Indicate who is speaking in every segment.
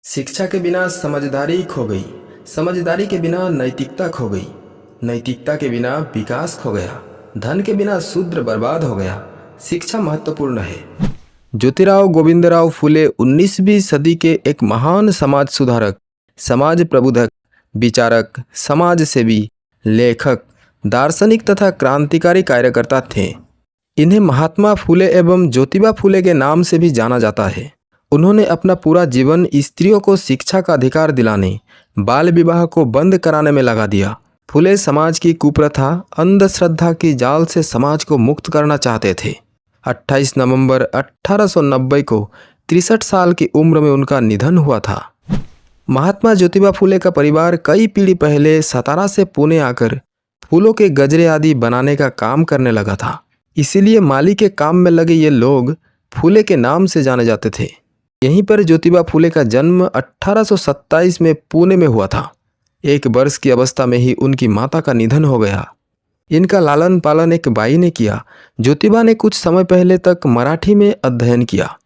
Speaker 1: शिक्षा के बिना समझदारी खो गई, समझदारी के बिना नैतिकता खो गई, नैतिकता के बिना विकास खो गया, धन के बिना शूद्र बर्बाद हो गया। शिक्षा महत्वपूर्ण है। ज्योतिराव गोविंदराव फुले 19वीं सदी के एक महान समाज सुधारक, समाज प्रबोधक, विचारक, समाज सेवी, लेखक, दार्शनिक तथा क्रांतिकारी कार्यकर्ता थे। इन्हें महात्मा फुले एवं ज्योतिबा फुले के नाम से भी जाना जाता है। उन्होंने अपना पूरा जीवन स्त्रियों को शिक्षा का अधिकार दिलाने, बाल विवाह को बंद कराने में लगा दिया। फुले समाज की कुप्रथा, अंधश्रद्धा की जाल से समाज को मुक्त करना चाहते थे। 28 नवंबर 1890 को 63 साल की उम्र में उनका निधन हुआ था। महात्मा ज्योतिबा फुले का परिवार कई पीढ़ी पहले सतारा से पुणे आकर फूलों के गजरे आदि बनाने का काम करने लगा था। इसीलिए माली के काम में लगे ये लोग फुले के नाम से जाने जाते थे। यहीं पर ज्योतिबा फुले का जन्म 1827 में पुणे में हुआ था। 1 वर्ष की अवस्था में ही उनकी माता का निधन हो गया। इनका लालन पालन एक बाई ने किया। ज्योतिबा ने कुछ समय पहले तक मराठी में अध्ययन किया,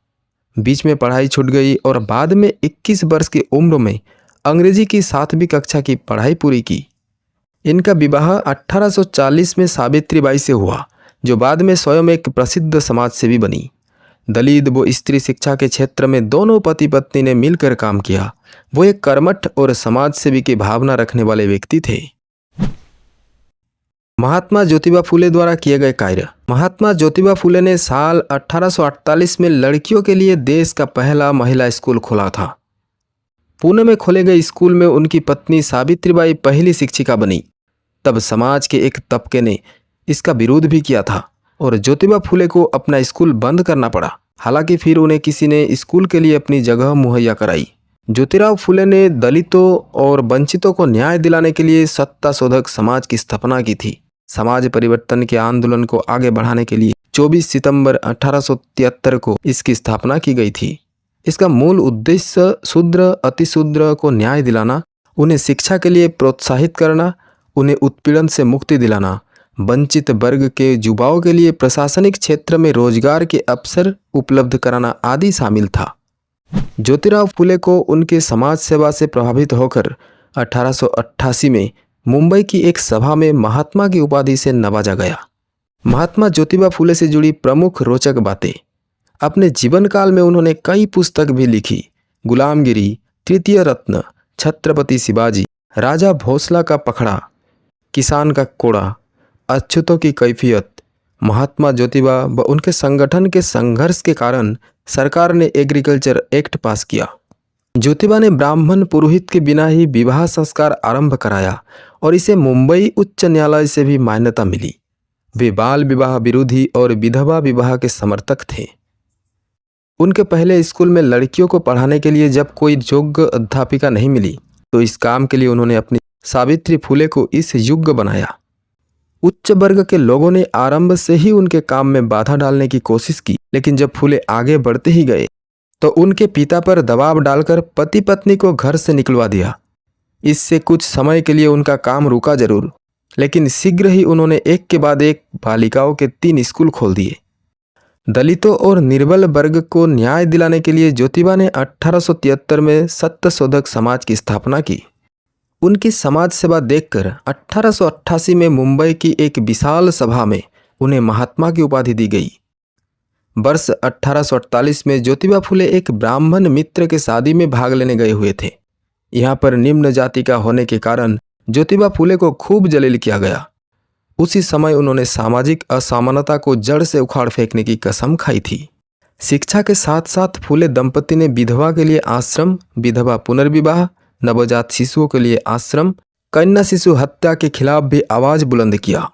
Speaker 1: बीच में पढ़ाई छूट गई और बाद में 21 वर्ष की उम्र में अंग्रेजी की 7वीं कक्षा की पढ़ाई पूरी की। इनका विवाह 1840 में सावित्री बाई से हुआ, जो बाद में स्वयं एक प्रसिद्ध समाज सेवी बनी। दलित व स्त्री शिक्षा के क्षेत्र में दोनों पति पत्नी ने मिलकर काम किया। वो एक कर्मठ और समाज सेवी की भावना रखने वाले व्यक्ति थे। महात्मा ज्योतिबा फुले द्वारा किए गए कार्य। महात्मा ज्योतिबा फुले ने साल 1848 में लड़कियों के लिए देश का पहला महिला स्कूल खोला था। पुणे में खोले गए स्कूल में उनकी पत्नी सावित्रीबाई पहली शिक्षिका बनी। तब समाज के एक तबके ने इसका विरोध भी किया था और ज्योतिबा फुले को अपना स्कूल बंद करना पड़ा। हालांकि फिर उन्हें किसी ने स्कूल के लिए अपनी जगह मुहैया कराई। ज्योतिराव फुले ने दलितों और वंचितों को न्याय दिलाने के लिए सत्ता शोधक समाज की स्थापना की थी। समाज परिवर्तन के आंदोलन को आगे बढ़ाने के लिए 24 सितंबर 1873 को इसकी स्थापना की गई थी। इसका मूल उद्देश्य शूद्र अतिशूद्र को न्याय दिलाना, उन्हें शिक्षा के लिए प्रोत्साहित करना, उन्हें उत्पीड़न से मुक्ति दिलाना, वंचित वर्ग के युवाओं के लिए प्रशासनिक क्षेत्र में रोजगार के अवसर उपलब्ध कराना आदि शामिल था। ज्योतिराव फुले को उनके समाज सेवा से प्रभावित होकर 1888 में मुंबई की एक सभा में महात्मा की उपाधि से नवाजा गया। महात्मा ज्योतिबा फुले से जुड़ी प्रमुख रोचक बातें। अपने जीवन काल में उन्होंने कई पुस्तक भी लिखी। गुलामगिरी, तृतीय रत्न, छत्रपति शिवाजी, राजा भोसला का पखड़ा, किसान का कोड़ा, अछूतों की कैफियत। महात्मा ज्योतिबा व उनके संगठन के संघर्ष के कारण सरकार ने एग्रीकल्चर एक्ट पास किया। ज्योतिबा ने ब्राह्मण पुरोहित के बिना ही विवाह संस्कार आरंभ कराया और इसे मुंबई उच्च न्यायालय से भी मान्यता मिली। वे बाल विवाह विरोधी और विधवा विवाह के समर्थक थे। उनके पहले स्कूल में लड़कियों को पढ़ाने के लिए जब कोई योग्य अध्यापिका नहीं मिली तो इस काम के लिए उन्होंने अपनी सावित्री फुले को इस योग्य बनाया। उच्च वर्ग के लोगों ने आरंभ से ही उनके काम में बाधा डालने की कोशिश की, लेकिन जब फुले आगे बढ़ते ही गए तो उनके पिता पर दबाव डालकर पति पत्नी को घर से निकलवा दिया। इससे कुछ समय के लिए उनका काम रुका जरूर, लेकिन शीघ्र ही उन्होंने एक के बाद एक बालिकाओं के 3 स्कूल खोल दिए। दलितों और निर्बल वर्ग को न्याय दिलाने के लिए ज्योतिबा ने 1873 में सत्य शोधक समाज की स्थापना की। उनकी समाज सेवा देखकर 1888 में मुंबई की एक विशाल सभा में उन्हें महात्मा की उपाधि दी गई। वर्ष 1848 में ज्योतिबा फुले एक ब्राह्मण मित्र के शादी में भाग लेने गए हुए थे। यहाँ पर निम्न जाति का होने के कारण ज्योतिबा फुले को खूब जलील किया गया। उसी समय उन्होंने सामाजिक असमानता को जड़ से उखाड़ फेंकने की कसम खाई थी। शिक्षा के साथ साथ फुले दंपति ने विधवा के लिए आश्रम, विधवा पुनर्विवाह, नवजात शिशुओं के लिए आश्रम, कन्या शिशु हत्या के खिलाफ भी आवाज बुलंद किया।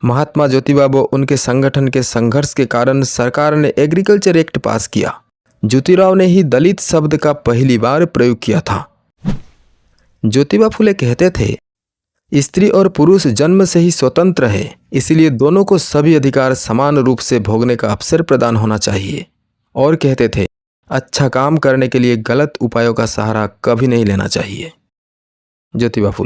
Speaker 1: महात्मा ज्योतिबा व उनके संगठन के संघर्ष के कारण सरकार ने एग्रीकल्चर एक्ट पास किया। ज्योतिराव ने ही दलित शब्द का पहली बार प्रयोग किया था। ज्योतिबा फुले कहते थे, स्त्री और पुरुष जन्म से ही स्वतंत्र है, इसलिए दोनों को सभी अधिकार समान रूप से भोगने का अवसर प्रदान होना चाहिए। और कहते थे, अच्छा काम करने के लिए गलत उपायों का सहारा कभी नहीं लेना चाहिए। ज्योतिबा फुले।